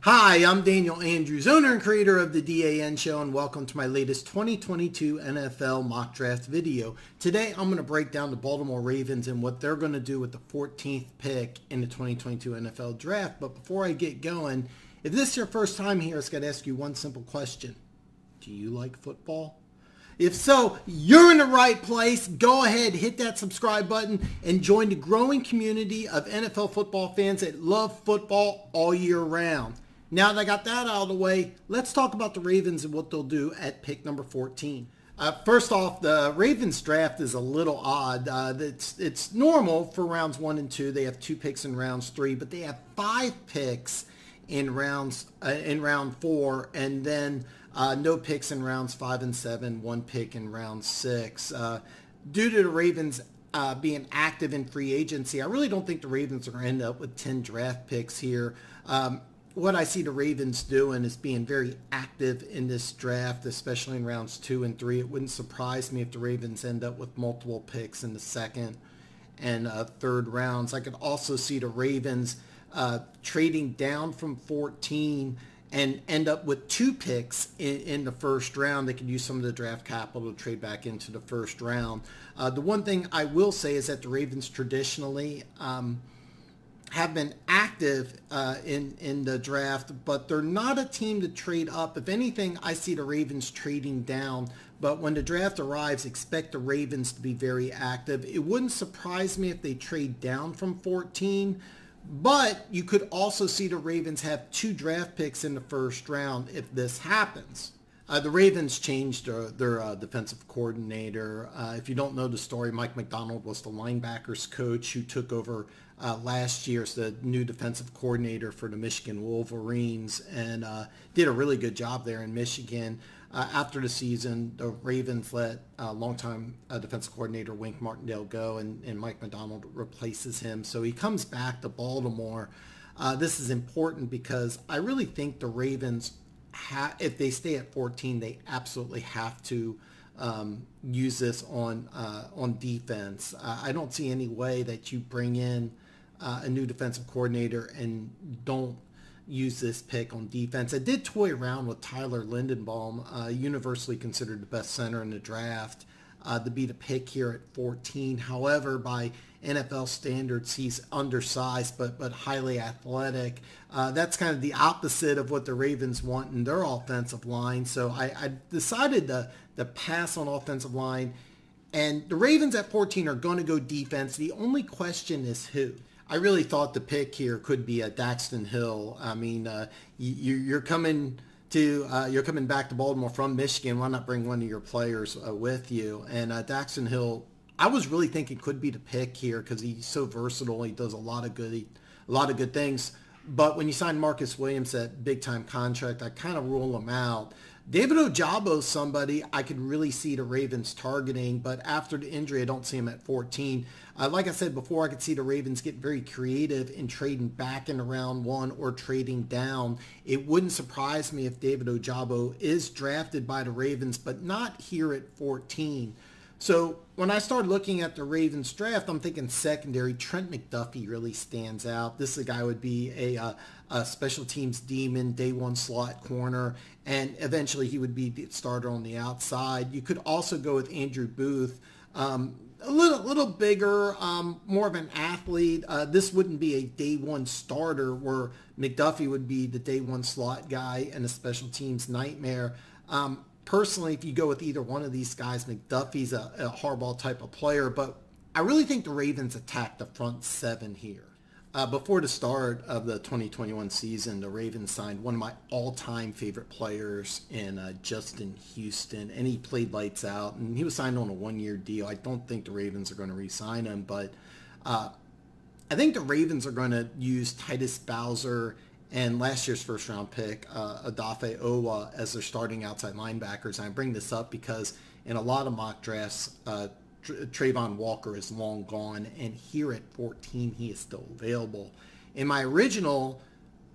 Hi, I'm Daniel Andrews, owner and creator of the DAN Show, and welcome to my latest 2022 NFL mock draft video. Today, I'm going to break down the Baltimore Ravens and what they're going to do with the 14th pick in the 2022 NFL Draft. But before I get going, if this is your first time here, I've got to ask you one simple question. Do you like football? If so, you're in the right place. Go ahead, hit that subscribe button, and join the growing community of NFL football fans that love football all year round. Now that I got that out of the way, let's talk about the Ravens and what they'll do at pick number 14. First off, the Ravens draft is a little odd. It's normal for rounds 1 and 2. They have 2 picks in rounds 3, but they have 5 picks in round 4, and then no picks in rounds 5 and 7, 1 pick in round 6. Due to the Ravens being active in free agency, I really don't think the Ravens are going to end up with 10 draft picks here. What I see the Ravens doing is being very active in this draft, especially in rounds 2 and 3. It wouldn't surprise me if the Ravens end up with multiple picks in the second and third rounds. I could also see the Ravens trading down from 14 and end up with 2 picks in the first round. They could use some of the draft capital to trade back into the first round. The one thing I will say is that the Ravens traditionally have been active in the draft, but they're not a team to trade up. If anything, I see the Ravens trading down. But when the draft arrives, expect the Ravens to be very active. It wouldn't surprise me if they trade down from 14, but you could also see the Ravens have 2 draft picks in the first round if this happens. The Ravens changed their defensive coordinator. If you don't know the story, Mike Macdonald was the linebackers coach who took over last year as the new defensive coordinator for the Michigan Wolverines and did a really good job there in Michigan. After the season, the Ravens let longtime defensive coordinator Wink Martindale go, and Mike Macdonald replaces him. So he comes back to Baltimore. This is important because I really think the Ravens, if they stay at 14, they absolutely have to use this on defense. I don't see any way that you bring in a new defensive coordinator and don't use this pick on defense. I did toy around with Tyler Lindenbaum, universally considered the best center in the draft, to be the pick here at 14. However, by NFL standards, he's undersized but highly athletic. That's kind of the opposite of what the Ravens want in their offensive line. So I decided to pass on offensive line. And the Ravens at 14 are going to go defense. The only question is who. I really thought the pick here could be a Daxton Hill. I mean, you're coming back to Baltimore from Michigan. Why not bring one of your players with you? And Daxton Hill, I was really thinking could be the pick here because he's so versatile. He does a lot of good things. But when you sign Marcus Williams at big time contract, I kind of rule him out. David Ojabo is somebody I could really see the Ravens targeting, but after the injury, I don't see him at 14. Like I said before, I could see the Ravens get very creative in trading back into round 1 or trading down. It wouldn't surprise me if David Ojabo is drafted by the Ravens, but not here at 14. So when I started looking at the Ravens draft, I'm thinking secondary. Trent McDuffie really stands out. This is a guy who would be a special teams demon, day 1 slot corner, and eventually he would be the starter on the outside. You could also go with Andrew Booth, a little bigger, more of an athlete. This wouldn't be a day 1 starter where McDuffie would be the day 1 slot guy and a special teams nightmare. Personally, if you go with either one of these guys, McDuffie's a hardball type of player, but I really think the Ravens attack the front 7 here. Before the start of the 2021 season, the Ravens signed one of my all-time favorite players in Justin Houston, and he played lights out, and he was signed on a 1-year deal. I don't think the Ravens are going to re-sign him, but I think the Ravens are going to use Titus Bowser and last year's first-round pick, Odafe Owa, as their starting outside linebackers. And I bring this up because in a lot of mock drafts, Trayvon Walker is long gone, and here at 14, he is still available. In my original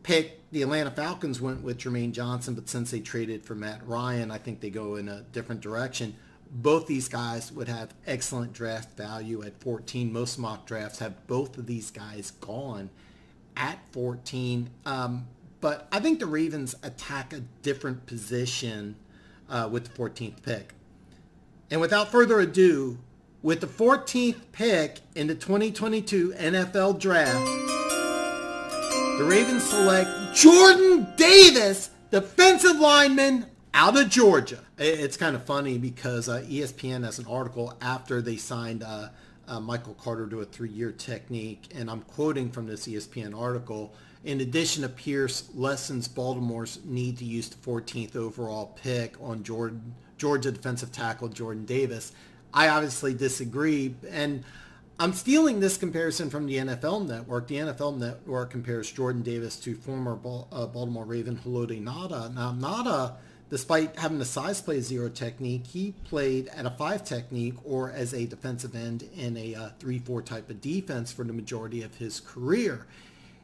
pick, the Atlanta Falcons went with Jermaine Johnson, but since they traded for Matt Ryan, I think they go in a different direction. Both these guys would have excellent draft value at 14. Most mock drafts have both of these guys gone at 14. but I think the Ravens attack a different position with the 14th pick. And without further ado, with the 14th pick in the 2022 NFL Draft, the Ravens select Jordan Davis, defensive lineman out of Georgia. It's kind of funny because ESPN has an article after they signed Michael Carter to a 3-year technique, and I'm quoting from this ESPN article. In addition to Pierce lessens Baltimore's need to use the 14th overall pick on Georgia defensive tackle Jordan Davis. I obviously disagree, and I'm stealing this comparison from the NFL Network. The NFL Network compares Jordan Davis to former Baltimore Raven Haloti Ngata. Now, Ngata, despite having the size play 0 technique, he played at a 5 technique or as a defensive end in a 3-4 type of defense for the majority of his career.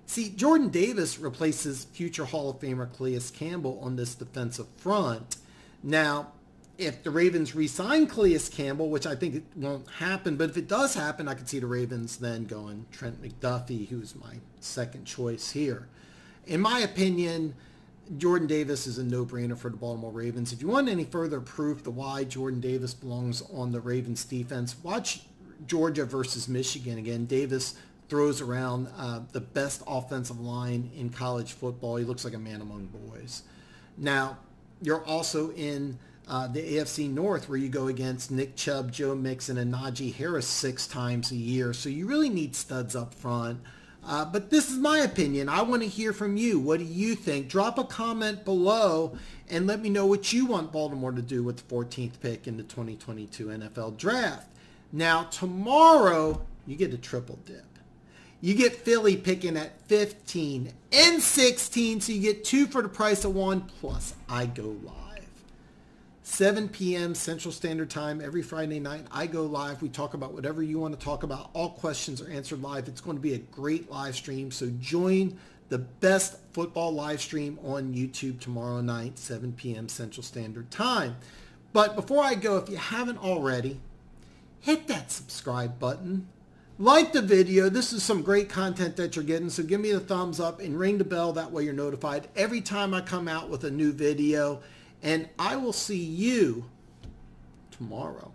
See, Jordan Davis replaces future Hall of Famer Calais Campbell on this defensive front. Now, if the Ravens re-sign Calais Campbell, which I think it won't happen, but if it does happen, I could see the Ravens then going Trent McDuffie, who's my second choice here. In my opinion, Jordan Davis is a no-brainer for the Baltimore Ravens. If you want any further proof to why Jordan Davis belongs on the Ravens defense, watch Georgia versus Michigan again. Davis throws around the best offensive line in college football. He looks like a man among boys. Now, you're also in the AFC North, where you go against Nick Chubb, Joe Mixon, and Najee Harris 6 times a year. So you really need studs up front. But this is my opinion. I want to hear from you. What do you think? Drop a comment below and let me know what you want Baltimore to do with the 14th pick in the 2022 NFL Draft. Now, tomorrow, you get a triple dip. You get Philly picking at 15 and 16, so you get 2 for the price of 1, plus I go live. 7 p.m. Central Standard Time every Friday night. I go live. We talk about whatever you want to talk about. All questions are answered live. It's going to be a great live stream, so join the best football live stream on YouTube tomorrow night, 7 p.m. Central Standard Time. But before I go, if you haven't already, hit that subscribe button. Like the video. This is some great content that you're getting, so give me a thumbs up and ring the bell. That way you're notified every time I come out with a new video. And I will see you tomorrow.